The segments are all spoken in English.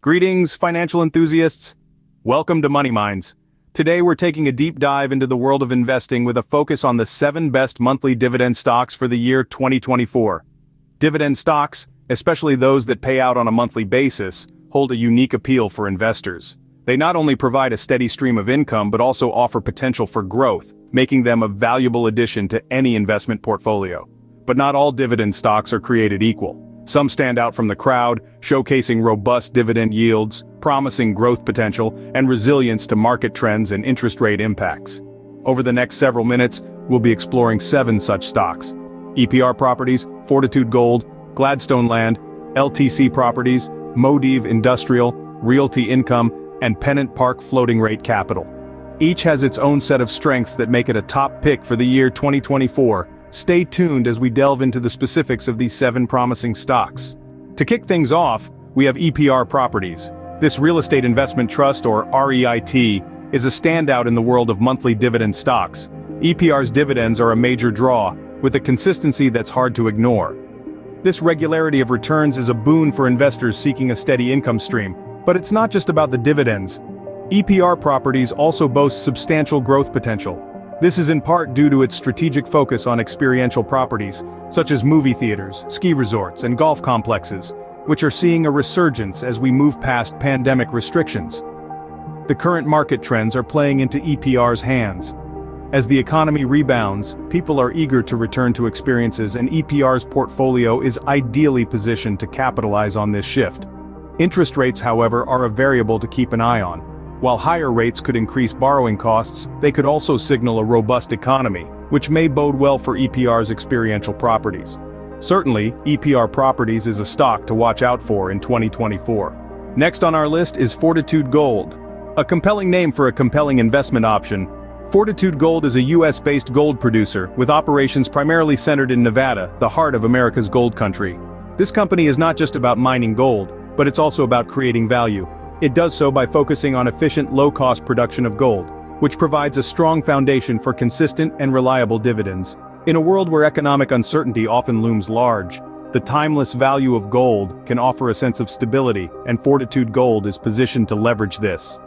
Greetings, financial enthusiasts. Welcome to Money Minds. Today we're taking a deep dive into the world of investing with a focus on the 7 best monthly dividend stocks for the year 2024. Dividend stocks, especially those that pay out on a monthly basis, hold a unique appeal for investors. They not only provide a steady stream of income but also offer potential for growth, making them a valuable addition to any investment portfolio. But not all dividend stocks are created equal. Some stand out from the crowd, showcasing robust dividend yields, promising growth potential, and resilience to market trends and interest rate impacts. Over the next several minutes, we'll be exploring 7 such stocks: EPR Properties, Fortitude Gold, Gladstone Land, LTC Properties, Modiv Industrial, Realty Income, and Pennant Floating Rate Capital. Each has its own set of strengths that make it a top pick for the year 2024. Stay tuned as we delve into the specifics of these 7 promising stocks. To kick things off, we have EPR Properties. This real estate investment trust, or REIT, is a standout in the world of monthly dividend stocks. EPR's dividends are a major draw, with a consistency that's hard to ignore. This regularity of returns is a boon for investors seeking a steady income stream. But it's not just about the dividends. EPR Properties also boasts substantial growth potential. This is in part due to its strategic focus on experiential properties, such as movie theaters, ski resorts, and golf complexes, which are seeing a resurgence as we move past pandemic restrictions. The current market trends are playing into EPR's hands. As the economy rebounds, people are eager to return to experiences, and EPR's portfolio is ideally positioned to capitalize on this shift. Interest rates, however, are a variable to keep an eye on. While higher rates could increase borrowing costs, they could also signal a robust economy, which may bode well for EPR's experiential properties. Certainly, EPR Properties is a stock to watch out for in 2024. Next on our list is Fortitude Gold. A compelling name for a compelling investment option. Fortitude Gold is a US-based gold producer, with operations primarily centered in Nevada, the heart of America's gold country. This company is not just about mining gold, but it's also about creating value. It does so by focusing on efficient, low-cost production of gold, which provides a strong foundation for consistent and reliable dividends. In a world where economic uncertainty often looms large, the timeless value of gold can offer a sense of stability, and Fortitude Gold is positioned to leverage this.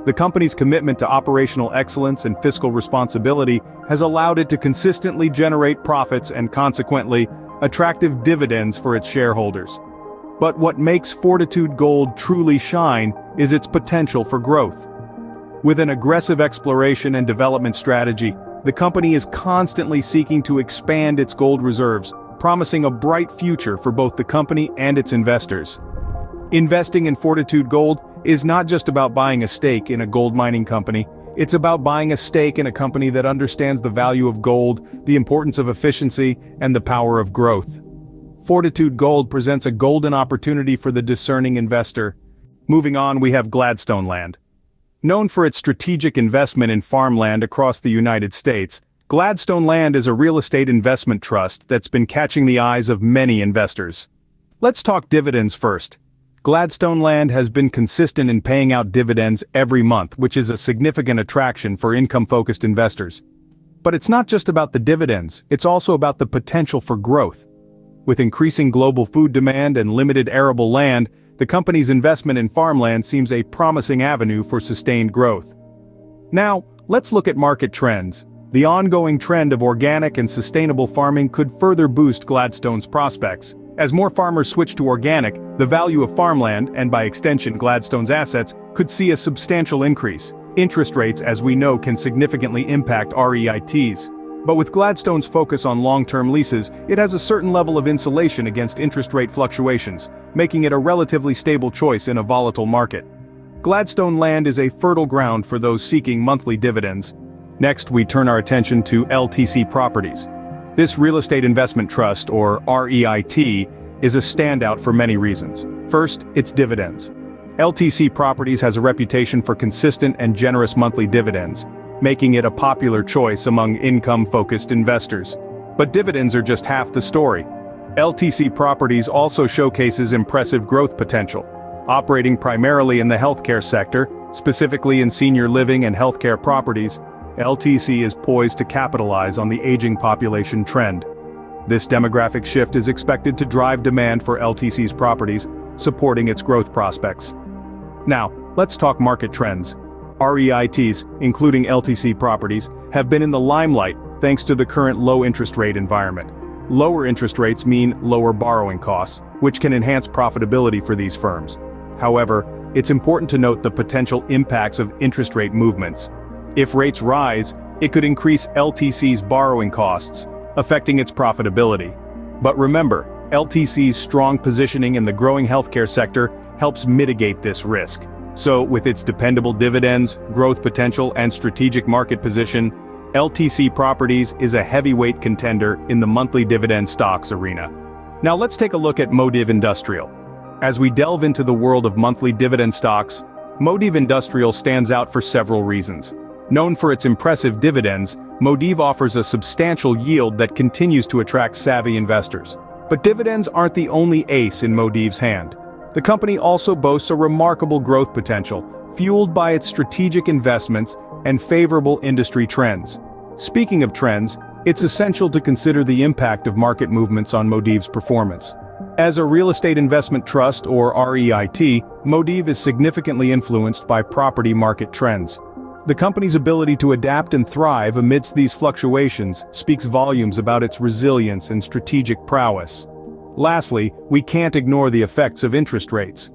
The company's commitment to operational excellence and fiscal responsibility has allowed it to consistently generate profits and, consequently, attractive dividends for its shareholders. But what makes Fortitude Gold truly shine is its potential for growth. With an aggressive exploration and development strategy, the company is constantly seeking to expand its gold reserves, promising a bright future for both the company and its investors. Investing in Fortitude Gold is not just about buying a stake in a gold mining company, it's about buying a stake in a company that understands the value of gold, the importance of efficiency, and the power of growth. Fortitude Gold presents a golden opportunity for the discerning investor. Moving on, we have Gladstone Land. Known for its strategic investment in farmland across the United States, Gladstone Land is a real estate investment trust that's been catching the eyes of many investors. Let's talk dividends first. Gladstone Land has been consistent in paying out dividends every month, which is a significant attraction for income-focused investors. But it's not just about the dividends, it's also about the potential for growth. With increasing global food demand and limited arable land, the company's investment in farmland seems a promising avenue for sustained growth. Now, let's look at market trends. The ongoing trend of organic and sustainable farming could further boost Gladstone's prospects. As more farmers switch to organic, the value of farmland, and by extension Gladstone's assets, could see a substantial increase. Interest rates, as we know, can significantly impact REITs. But with Gladstone's focus on long-term leases, it has a certain level of insulation against interest rate fluctuations, making it a relatively stable choice in a volatile market. Gladstone Land is a fertile ground for those seeking monthly dividends. Next, we turn our attention to LTC Properties. This real estate investment trust, or REIT, is a standout for many reasons. First, its dividends. LTC Properties has a reputation for consistent and generous monthly dividends, making it a popular choice among income-focused investors. But dividends are just half the story. LTC Properties also showcases impressive growth potential. Operating primarily in the healthcare sector, specifically in senior living and healthcare properties, LTC is poised to capitalize on the aging population trend. This demographic shift is expected to drive demand for LTC's properties, supporting its growth prospects. Now, let's talk market trends. REITs, including LTC Properties, have been in the limelight thanks to the current low interest rate environment. Lower interest rates mean lower borrowing costs, which can enhance profitability for these firms. However, it's important to note the potential impacts of interest rate movements. If rates rise, it could increase LTC's borrowing costs, affecting its profitability. But remember, LTC's strong positioning in the growing healthcare sector helps mitigate this risk. So, with its dependable dividends, growth potential, and strategic market position, LTC Properties is a heavyweight contender in the monthly dividend stocks arena. Now let's take a look at Modiv Industrial. As we delve into the world of monthly dividend stocks, Modiv Industrial stands out for several reasons. Known for its impressive dividends, Modiv offers a substantial yield that continues to attract savvy investors. But dividends aren't the only ace in Modiv's hand. The company also boasts a remarkable growth potential, fueled by its strategic investments and favorable industry trends. Speaking of trends, it's essential to consider the impact of market movements on Modiv's performance. As a real estate investment trust, or REIT, Modiv is significantly influenced by property market trends. The company's ability to adapt and thrive amidst these fluctuations speaks volumes about its resilience and strategic prowess. Lastly, we can't ignore the effects of interest rates.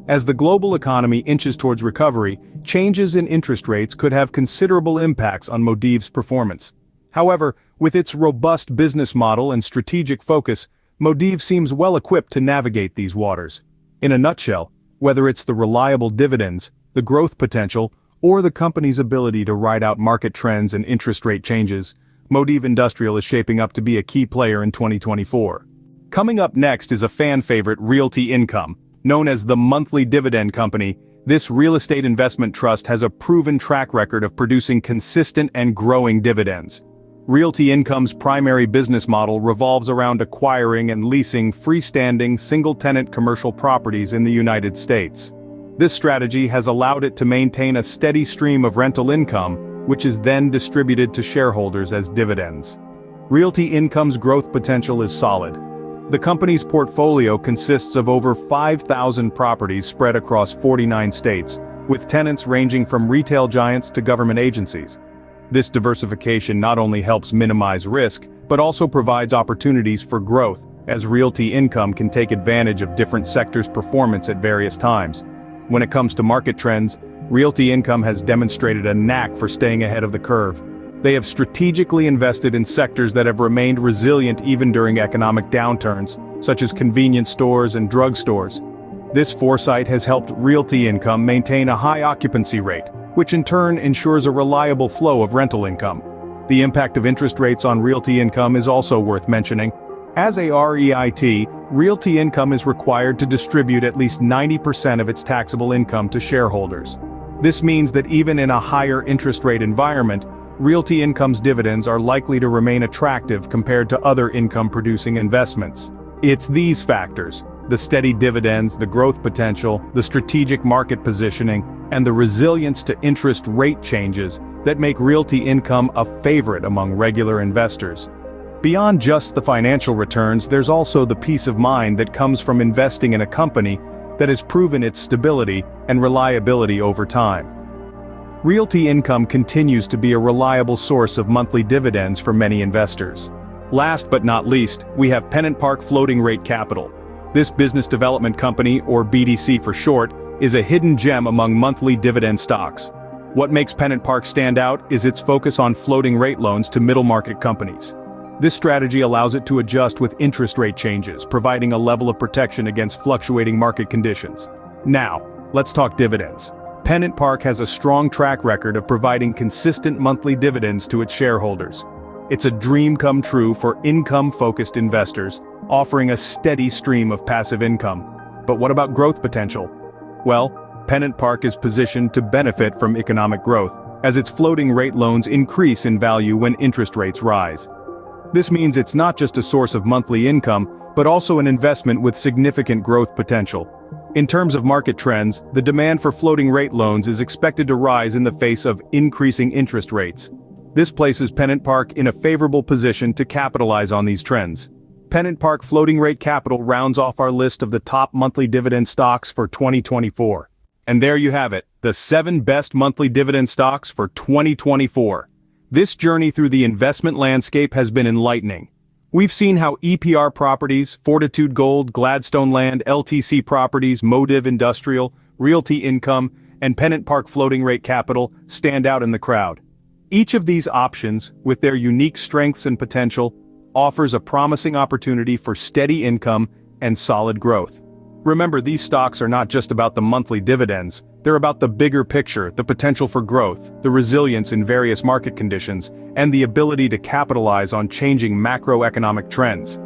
As the global economy inches towards recovery, changes in interest rates could have considerable impacts on Modiv's performance. However, with its robust business model and strategic focus, Modiv seems well equipped to navigate these waters. In a nutshell, whether it's the reliable dividends, the growth potential, or the company's ability to ride out market trends and interest rate changes, Modiv Industrial is shaping up to be a key player in 2024. Coming up next is a fan favorite, Realty Income. Known as the monthly dividend company, this real estate investment trust has a proven track record of producing consistent and growing dividends. Realty Income's primary business model revolves around acquiring and leasing freestanding, single-tenant commercial properties in the United States. This strategy has allowed it to maintain a steady stream of rental income, which is then distributed to shareholders as dividends. Realty Income's growth potential is solid. The company's portfolio consists of over 5,000 properties spread across 49 states, with tenants ranging from retail giants to government agencies. This diversification not only helps minimize risk, but also provides opportunities for growth, as Realty Income can take advantage of different sectors' performance at various times. When it comes to market trends, Realty Income has demonstrated a knack for staying ahead of the curve. They have strategically invested in sectors that have remained resilient even during economic downturns, such as convenience stores and drugstores. This foresight has helped Realty Income maintain a high occupancy rate, which in turn ensures a reliable flow of rental income. The impact of interest rates on Realty Income is also worth mentioning. As a REIT, Realty Income is required to distribute at least 90% of its taxable income to shareholders. This means that even in a higher interest rate environment, Realty Income's dividends are likely to remain attractive compared to other income-producing investments. It's these factors, the steady dividends, the growth potential, the strategic market positioning, and the resilience to interest rate changes that make Realty Income a favorite among regular investors. Beyond just the financial returns, there's also the peace of mind that comes from investing in a company that has proven its stability and reliability over time. Realty Income continues to be a reliable source of monthly dividends for many investors. Last but not least, we have Pennant Floating Rate Capital. This business development company, or BDC for short, is a hidden gem among monthly dividend stocks. What makes Pennant stand out is its focus on floating rate loans to middle-market companies. This strategy allows it to adjust with interest rate changes, providing a level of protection against fluctuating market conditions. Now, let's talk dividends. Pennant has a strong track record of providing consistent monthly dividends to its shareholders. It's a dream come true for income-focused investors, offering a steady stream of passive income. But what about growth potential? Well, Pennant is positioned to benefit from economic growth, as its floating rate loans increase in value when interest rates rise. This means it's not just a source of monthly income, but also an investment with significant growth potential. In terms of market trends, the demand for floating rate loans is expected to rise in the face of increasing interest rates. This places Pennant in a favorable position to capitalize on these trends. Pennant Floating Rate Capital rounds off our list of the top monthly dividend stocks for 2024. And there you have it, the 7 best monthly dividend stocks for 2024. This journey through the investment landscape has been enlightening. We've seen how EPR Properties, Fortitude Gold, Gladstone Land, LTC Properties, Motive Industrial, Realty Income, and Pennant Park Floating Rate Capital stand out in the crowd. Each of these options, with their unique strengths and potential, offers a promising opportunity for steady income and solid growth. Remember, these stocks are not just about the monthly dividends, they're about the bigger picture, the potential for growth, the resilience in various market conditions, and the ability to capitalize on changing macroeconomic trends.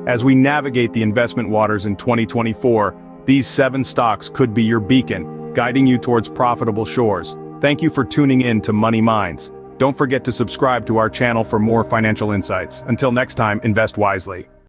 As we navigate the investment waters in 2024, these 7 stocks could be your beacon, guiding you towards profitable shores. Thank you for tuning in to Money Minds. Don't forget to subscribe to our channel for more financial insights. Until next time, invest wisely.